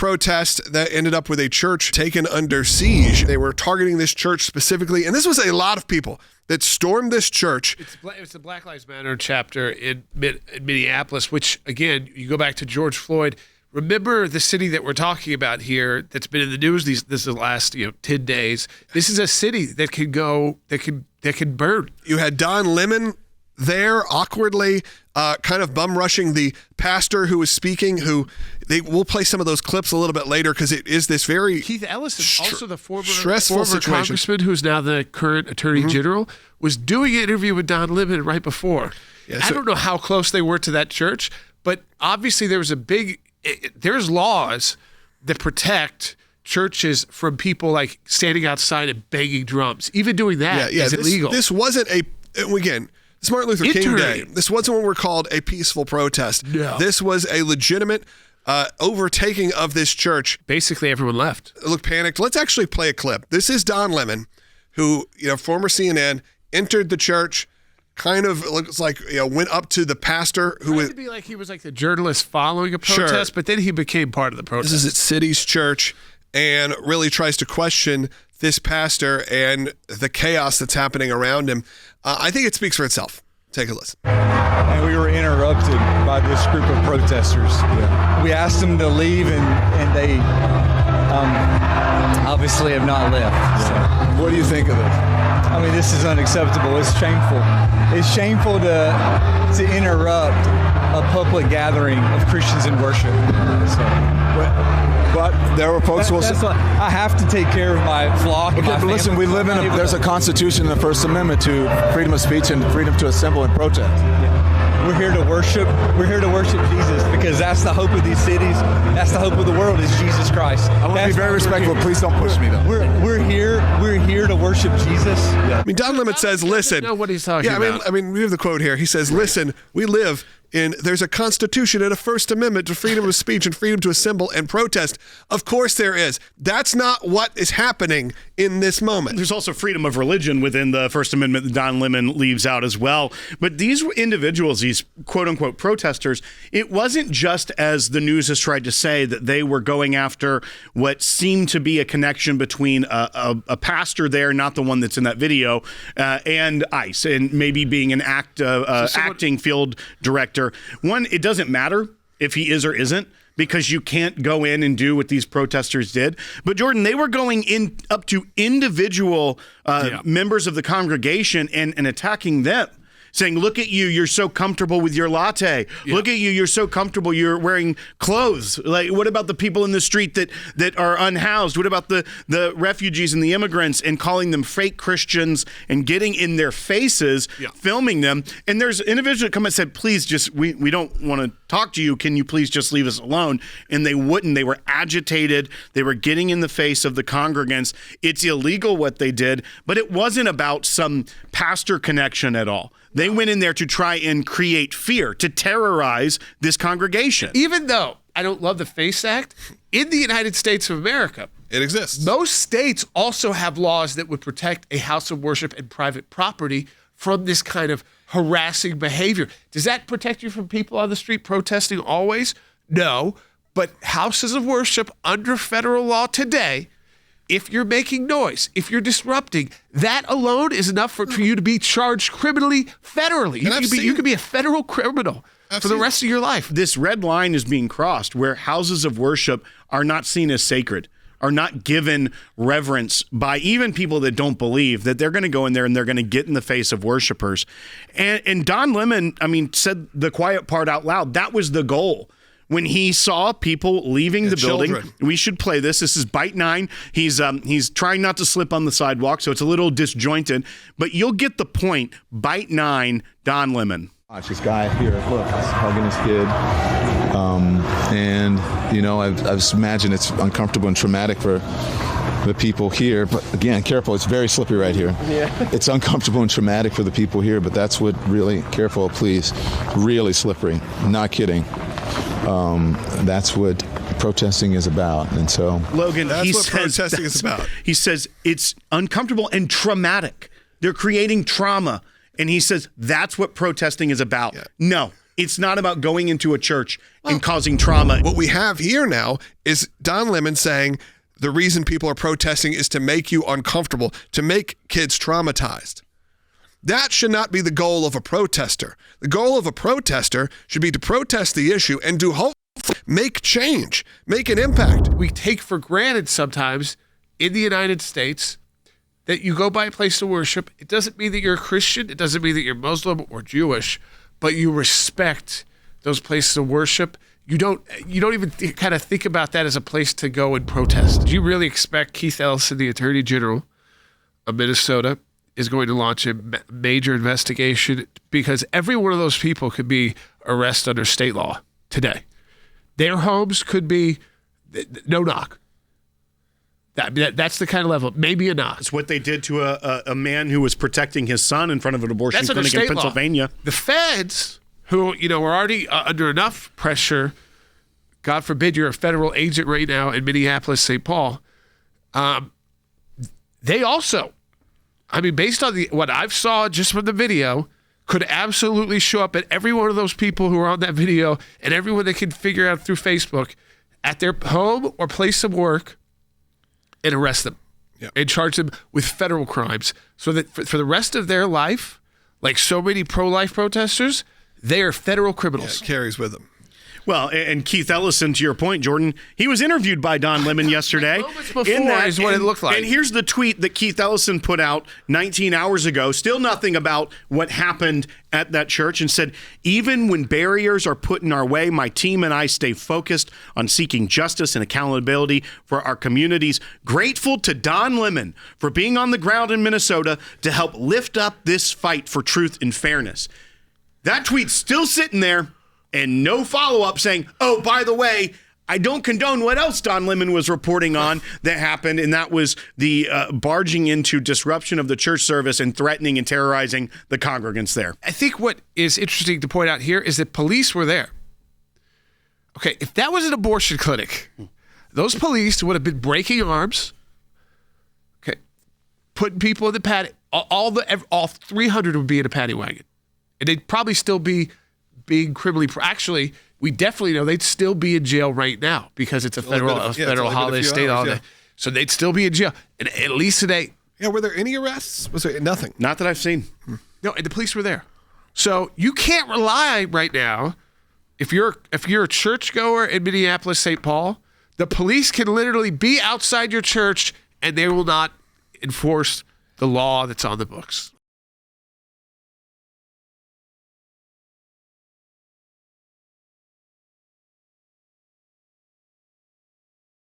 protest that ended up with a church taken under siege. They were targeting this church specifically, and this was a lot of people that stormed this church. It's the Black Lives Matter chapter in Minneapolis, which, again, you go back to George Floyd. Remember the city that we're talking about here that's been in the news this is the last 10 days. This is a city that can burn. You had Don Lemon there awkwardly kind of bum rushing the pastor who was speaking, we'll play some of those clips a little bit later because it is this very Keith Ellison, also the former situation. congressman who's now the current attorney general, was doing an interview with Don Lemon right before. Yeah, I don't know how close they were to that church, but obviously there's laws that protect churches from people like standing outside and banging drums. Even doing that is illegal. This wasn't again, it's Martin Luther King Day. This wasn't what we're called a peaceful protest. No. This was a legitimate overtaking of this church. Basically, everyone left. Looked panicked. Let's actually play a clip. This is Don Lemon, who, former CNN, entered the church, kind of looks like, went up to the pastor who was. It be like he was like the journalist following a protest, but then he became part of the protest. This is at City's church and really tries to question this pastor and the chaos that's happening around him. I think it speaks for itself. Take a listen. And we were interrupted by this group of protesters. Yeah. We asked them to leave, and they obviously have not left. Yeah. So. What do you think of this? I mean, this is unacceptable. It's shameful. It's shameful to interrupt a public gathering of Christians in worship. But there were folks who will say, I have to take care of my flock. Okay, but listen, we live there's a Constitution and the First Amendment to freedom of speech and freedom to assemble and protest. Yeah. We're here to worship. We're here to worship Jesus because that's the hope of these cities. That's the hope of the world is Jesus Christ. I want to be very respectful. Please don't push me, though. We're here to worship Jesus. Yeah. I mean, Don Lemon says, listen. I know what he's talking about. I mean, we have the quote here. He says, listen, we live there's a Constitution and a First Amendment to freedom of speech and freedom to assemble and protest. Of course there is. That's not what is happening in this moment. There's also freedom of religion within the First Amendment that Don Lemon leaves out as well. But these individuals, these quote-unquote protesters, it wasn't just, as the news has tried to say, that they were going after what seemed to be a connection between a pastor there, not the one that's in that video, and ICE, and maybe being an acting field director. One, it doesn't matter if he is or isn't, because you can't go in and do what these protesters did. But Jordan, they were going in up to individual members of the congregation and attacking them, saying, look at you, you're so comfortable with your latte. Yeah. Look at you, you're so comfortable, you're wearing clothes. Like, what about the people in the street that are unhoused? What about the refugees and the immigrants, and calling them fake Christians and getting in their faces, filming them? And there's individuals that come and said, please just, we don't want to talk to you. Can you please just leave us alone? And they wouldn't. They were agitated. They were getting in the face of the congregants. It's illegal what they did, but it wasn't about some pastor connection at all. They went in there to try and create fear, to terrorize this congregation. Even though I don't love the FACE Act, in the United States of America, it exists. Most states also have laws that would protect a house of worship and private property from this kind of harassing behavior. Does that protect you from people on the street protesting always? No, but houses of worship under federal law today, if you're making noise, if you're disrupting, that alone is enough for you to be charged criminally federally. You could be a federal criminal for the rest of your life. This red line is being crossed where houses of worship are not seen as sacred, are not given reverence by even people that don't believe, that they're going to go in there and they're going to get in the face of worshipers. And Don Lemon, said the quiet part out loud. That was the goal. When he saw people leaving the building, we should play this. This is Bite 9. He's trying not to slip on the sidewalk, so it's a little disjointed, but you'll get the point. Bite 9, Don Lemon. Watch this guy here. Look, he's hugging his kid. I just imagine it's uncomfortable and traumatic for the people here. But again, careful. It's very slippery right here. Yeah. It's uncomfortable and traumatic for the people here, but that's what really, careful, please, really slippery. I'm not kidding. That's what protesting is about. And so, Logan, protesting is about. He says it's uncomfortable and traumatic. They're creating trauma. And he says that's what protesting is about. Yeah. No, It's not about going into a church and causing trauma. What we have here now is Don Lemon saying the reason people are protesting is to make you uncomfortable, to make kids traumatized. That should not be the goal of a protester. The goal of a protester should be to protest the issue and to hopefully make change, make an impact. We take for granted sometimes in the United States that you go by a place to worship. It doesn't mean that you're a Christian. It doesn't mean that you're Muslim or Jewish, but you respect those places of worship. You don't even kind of think about that as a place to go and protest. Do you really expect Keith Ellison, the Attorney General of Minnesota, is going to launch a major investigation? Because every one of those people could be arrested under state law today. Their homes could be no knock. That's the kind of level. Maybe a knock. It's what they did to a man who was protecting his son in front of an abortion clinic in Pennsylvania. Law. The feds, who were already under enough pressure, God forbid you're a federal agent right now in Minneapolis, St. Paul, they also, based on what I've saw just from the video, could absolutely show up at every one of those people who are on that video and everyone they can figure out through Facebook at their home or place of work and arrest them and charge them with federal crimes so that for the rest of their life, like so many pro-life protesters, they are federal criminals. It carries with them. Well, and Keith Ellison, to your point, Jordan, he was interviewed by Don Lemon yesterday. Moments before is what it looked like. And here's the tweet that Keith Ellison put out 19 hours ago. Still nothing about what happened at that church, and said, even when barriers are put in our way, my team and I stay focused on seeking justice and accountability for our communities. Grateful to Don Lemon for being on the ground in Minnesota to help lift up this fight for truth and fairness. That tweet's still sitting there. And no follow-up saying, oh, by the way, I don't condone what else Don Lemon was reporting on that happened, and that was the barging into disruption of the church service and threatening and terrorizing the congregants there. I think what is interesting to point out here is that police were there. Okay, if that was an abortion clinic, those police would have been breaking arms, okay, putting people in the paddy. All 300 would be in a paddy wagon. And they'd probably still be being criminally. Actually, we definitely know they'd still be in jail right now because it's a federal holiday, state holiday. So they'd still be in jail. And at least today. Yeah, were there any arrests? Was there nothing? Not that I've seen. No, and the police were there. So you can't rely right now. If you're a churchgoer in Minneapolis, St. Paul, the police can literally be outside your church and they will not enforce the law that's on the books.